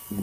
How's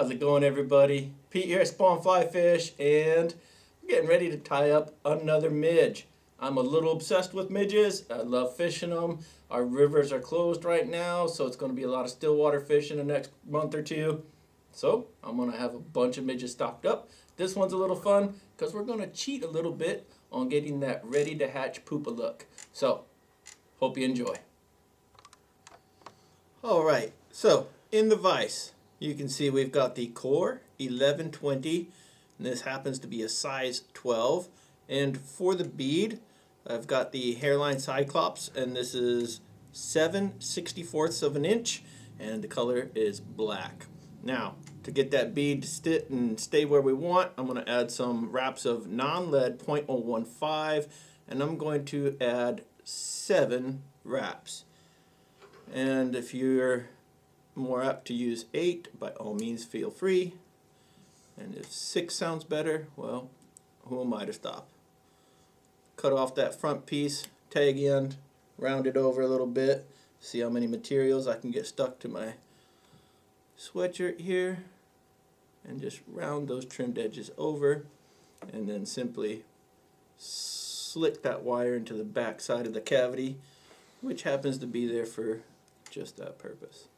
it going, everybody? Pete here at Spawn Fly Fish, and I'm getting ready to tie up another midge. I'm a little obsessed with midges. I love fishing them. Our rivers are closed right now, so it's going to be a lot of stillwater fish in the next month or two. So I'm going to have a bunch of midges stocked up. This one's a little fun because we're going to cheat a little bit on getting that ready to hatch poopa look. So hope you enjoy. Alright, so in the vise, you can see we've got the core 1120, and this happens to be a size 12. And for the bead, I've got the Hareline Cyclops, and this is 7/64 of an inch, and the color is black. Now, to get that bead to sit and stay where we want, I'm going to add some wraps of non-lead 0.015, and I'm going to add 7 wraps. And if you're more apt to use 8, by all means feel free. And if 6 sounds better, well, who am I to stop? Cut off that front piece, tag end, round it over a little bit, see how many materials I can get stuck to my sweatshirt here, and just round those trimmed edges over, and then simply slick that wire into the back side of the cavity, which happens to be there for just that purpose.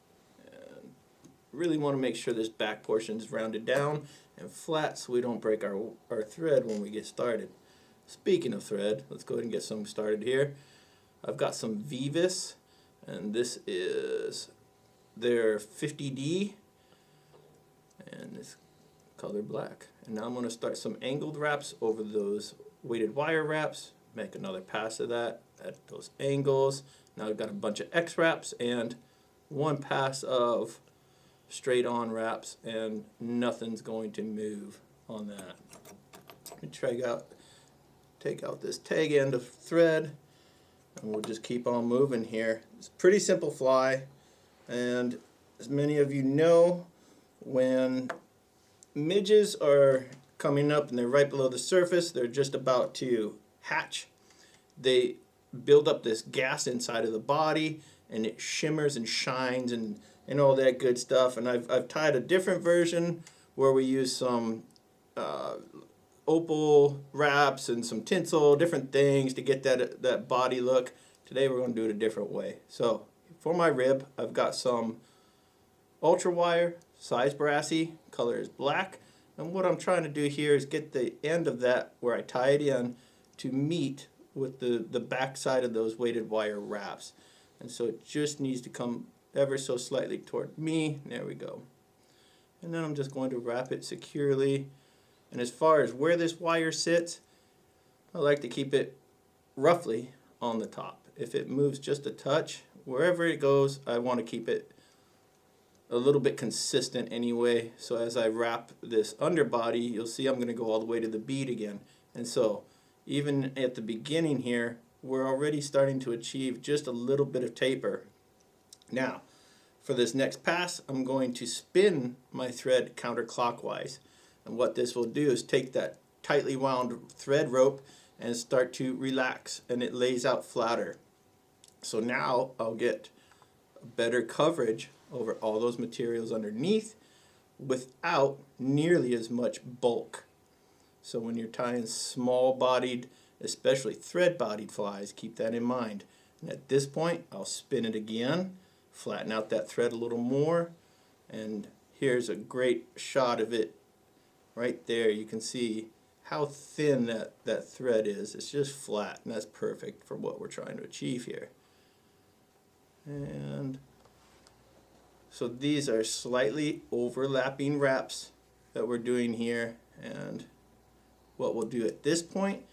Really want to make sure this back portion is rounded down and flat so we don't break our thread when we get started. Speaking of thread, let's go ahead and get some started here. I've got some Veevus, and this is their 50D, and it's color black. And now I'm going to start some angled wraps over those weighted wire wraps, make another pass of that at those angles. Now I've got a bunch of X wraps and one pass of straight on wraps, and nothing's going to move on that. Let me take out this tag end of thread, and we'll just keep on moving here. It's a pretty simple fly, and as many of you know, when midges are coming up and they're right below the surface, they're just about to hatch, they build up this gas inside of the body, and it shimmers and shines and all that good stuff. And I've tied a different version where we use some opal wraps and some tinsel, different things to get that body look. Today we're going to do it a different way. So for my rib, I've got some ultra wire, size Brassie, color is black. And what I'm trying to do here is get the end of that where I tie it in to meet with the back side of those weighted wire wraps. And so it just needs to come ever so slightly toward me. There we go. And then I'm just going to wrap it securely. And as far as where this wire sits, I like to keep it roughly on the top. If it moves just a touch, wherever it goes, I want to keep it a little bit consistent anyway. So as I wrap this underbody, you'll see I'm going to go all the way to the bead again. And so even at the beginning here, we're already starting to achieve just a little bit of taper. Now, for this next pass, I'm going to spin my thread counterclockwise. And what this will do is take that tightly wound thread rope and start to relax, and it lays out flatter. So now I'll get better coverage over all those materials underneath without nearly as much bulk. So when you're tying small-bodied, especially thread-bodied flies, keep that in mind. And at this point, I'll spin it again, flatten out that thread a little more, and here's a great shot of it right there. You can see how thin that thread is. It's just flat, and that's perfect for what we're trying to achieve here. And so these are slightly overlapping wraps that we're doing here, and what we'll do at this point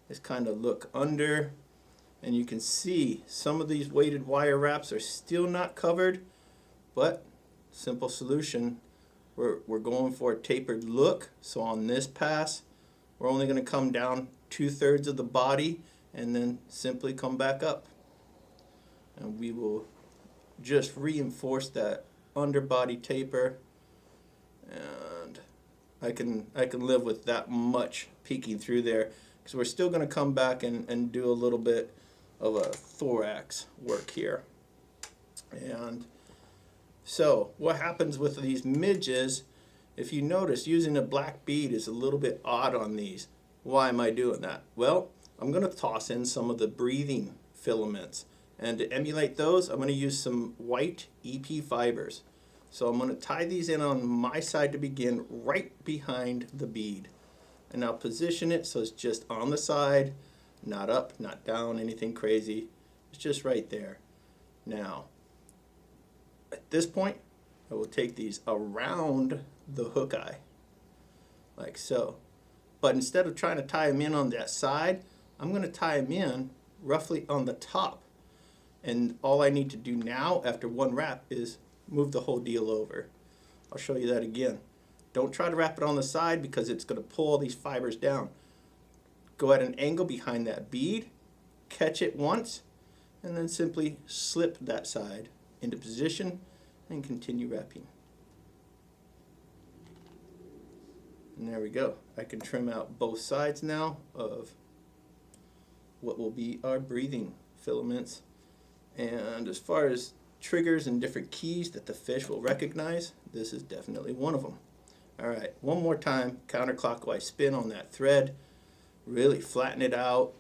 is kind of look under, and you can see some of these weighted wire wraps are still not covered, but simple solution. We're going for a tapered look. So on this pass, we're only going to come down 2/3 of the body and then simply come back up. And we will just reinforce that underbody taper. And I can live with that much peeking through there, because we're still going to come back and do a little bit of a thorax work here. And so what happens with these midges, if you notice, using a black bead is a little bit odd on these. Why am I doing that? Well, I'm going to toss in some of the breathing filaments, and to emulate those I'm going to use some white EP fibers. So I'm going to tie these in on my side to begin, right behind the bead, and I'll position it so it's just on the side, not up, not down, anything crazy. It's just right there. Now at this point I will take these around the hook eye like so, but instead of trying to tie them in on that side, I'm going to tie them in roughly on the top, and all I need to do now after one wrap is move the whole deal over. I'll show you that again. Don't try to wrap it on the side because it's going to pull all these fibers down. Go at an angle behind that bead, catch it once, and then simply slip that side into position and continue wrapping. And there we go. I can trim out both sides now of what will be our breathing filaments. And as far as triggers and different keys that the fish will recognize, this is definitely one of them. Alright, one more time, counterclockwise spin on that thread, really flatten it out.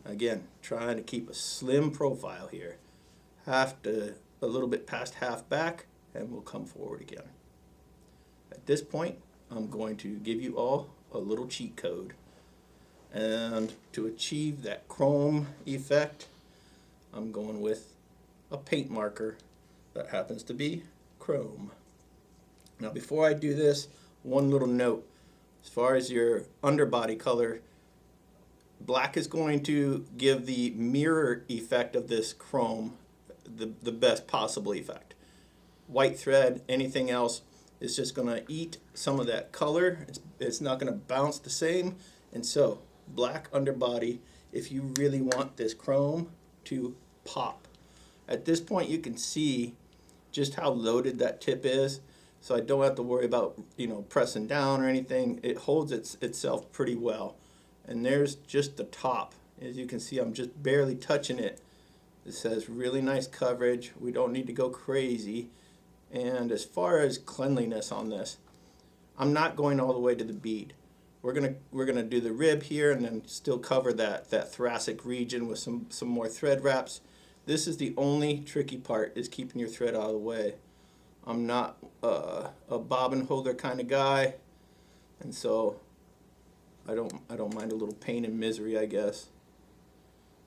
Again, trying to keep a slim profile here. A little bit past half back, and we'll come forward again. At this point, I'm going to give you all a little cheat code. And to achieve that chrome effect, I'm going with a paint marker that happens to be chrome. Now before I do this, one little note. As far as your underbody color, black is going to give the mirror effect of this chrome the best possible effect. White thread, anything else, is just going to eat some of that color. It's not going to bounce the same. And so black underbody if you really want this chrome to pop. At this point you can see just how loaded that tip is, so I don't have to worry about pressing down or anything. It holds itself pretty well. And there's just the top. As you can see, I'm just barely touching it. It says really nice coverage. We don't need to go crazy. And as far as cleanliness on this, I'm not going all the way to the bead. We're gonna do the rib here and then still cover that thoracic region with some more thread wraps. This is the only tricky part, is keeping your thread out of the way. I'm not a bobbin holder kind of guy, and so I don't mind a little pain and misery, I guess.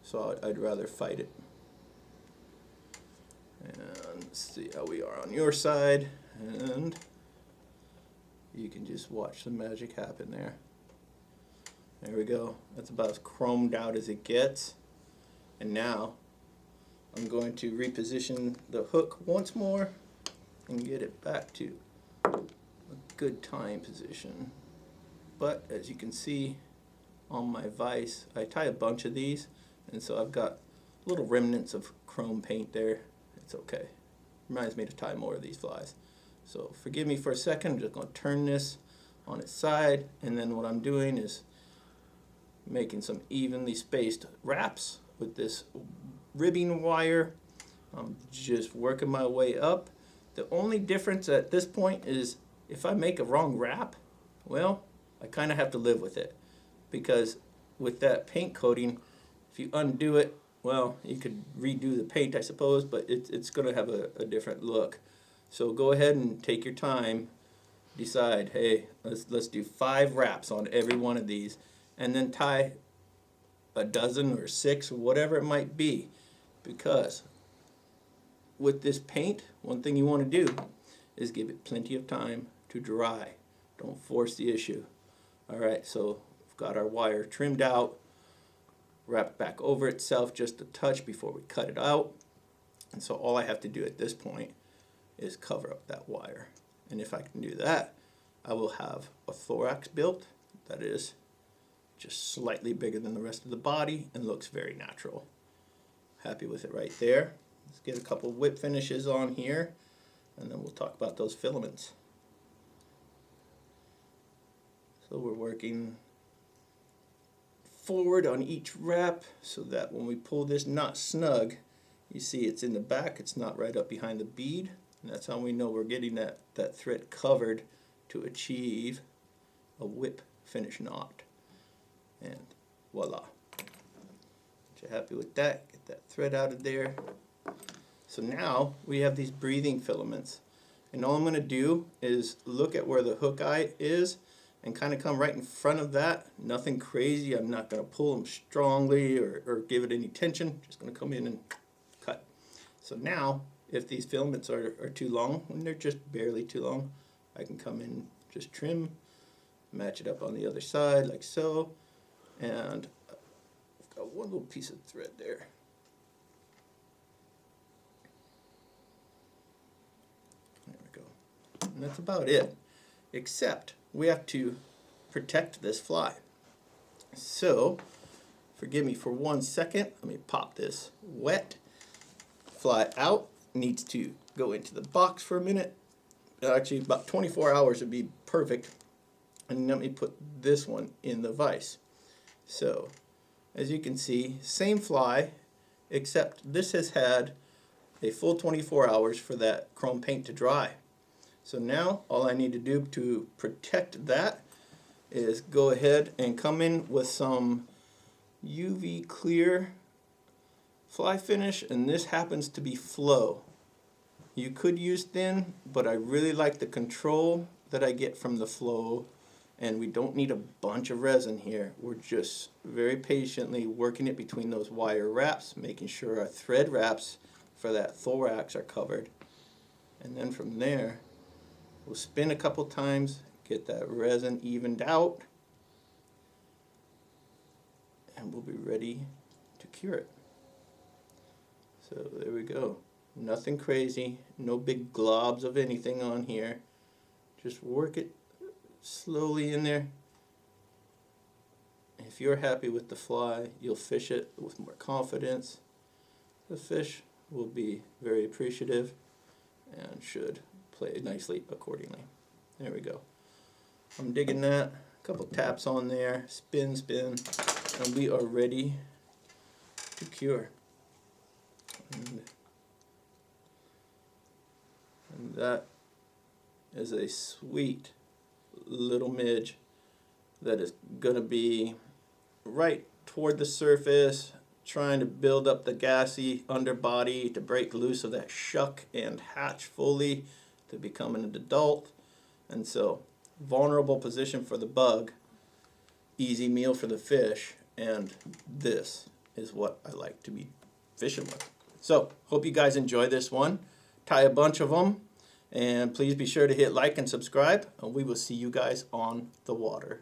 So I'd rather fight it. And let's see how we are on your side, and you can just watch the magic happen there. There we go. That's about as chromed out as it gets. And now I'm going to reposition the hook once more and get it back to a good tying position. But as you can see on my vise, I tie a bunch of these, and so I've got little remnants of chrome paint there. It's okay. Reminds me to tie more of these flies. So forgive me for a second. I'm just going to turn this on its side, and then what I'm doing is making some evenly spaced wraps with this ribbing wire. I'm just working my way up. The only difference at this point is if I make a wrong wrap, well, I kind of have to live with it, because with that paint coating, if you undo it, well, you could redo the paint, I suppose, but it's going to have a different look. So go ahead and take your time, decide, hey, let's do 5 wraps on every one of these, and then tie a dozen or 6 or whatever it might be, because with this paint, one thing you want to do is give it plenty of time to dry. Don't force the issue. Alright, so we've got our wire trimmed out, wrapped back over itself just a touch before we cut it out. And so all I have to do at this point is cover up that wire. And if I can do that, I will have a thorax built that is just slightly bigger than the rest of the body and looks very natural. Happy with it right there. Let's get a couple whip finishes on here, and then we'll talk about those filaments. So we're working forward on each wrap so that when we pull this knot snug, you see it's in the back, it's not right up behind the bead. And that's how we know we're getting that thread covered to achieve a whip finish knot. And voila. If you're happy with that, get that thread out of there. So now we have these breathing filaments. And all I'm going to do is look at where the hook eye is and kind of come right in front of that. Nothing crazy. I'm not going to pull them strongly or give it any tension. Just going to come in and cut. So now, if these filaments are too long, and they're just barely too long, I can come in, just trim, match it up on the other side like so. And I've got one little piece of thread there. There we go. And that's about it. Except we have to protect this fly. So, forgive me for 1 second. Let me pop this wet. Fly out. Needs to go into the box for a minute. Actually, about 24 hours would be perfect. And let me put this one in the vise. So, as you can see, same fly, except this has had a full 24 hours for that chrome paint to dry. So now, all I need to do to protect that is go ahead and come in with some UV clear fly finish, and this happens to be Flow. You could use thin, but I really like the control that I get from the Flow, and we don't need a bunch of resin here. We're just very patiently working it between those wire wraps, making sure our thread wraps for that thorax are covered. And then from there, we'll spin a couple times, get that resin evened out, and we'll be ready to cure it. So there we go. Nothing crazy, no big globs of anything on here. Just work it slowly in there. If you're happy with the fly, you'll fish it with more confidence. The fish will be very appreciative and should play nicely accordingly. There we go. I'm digging that. A couple taps on there, spin, spin, and we are ready to cure. And that is a sweet little midge that is going to be right toward the surface, trying to build up the gassy underbody to break loose of that shuck and hatch fully to become an adult. And so, vulnerable position for the bug, easy meal for the fish, and this is what I like to be fishing with. So, hope you guys enjoy this one. Tie a bunch of them, and please be sure to hit like and subscribe, and we will see you guys on the water.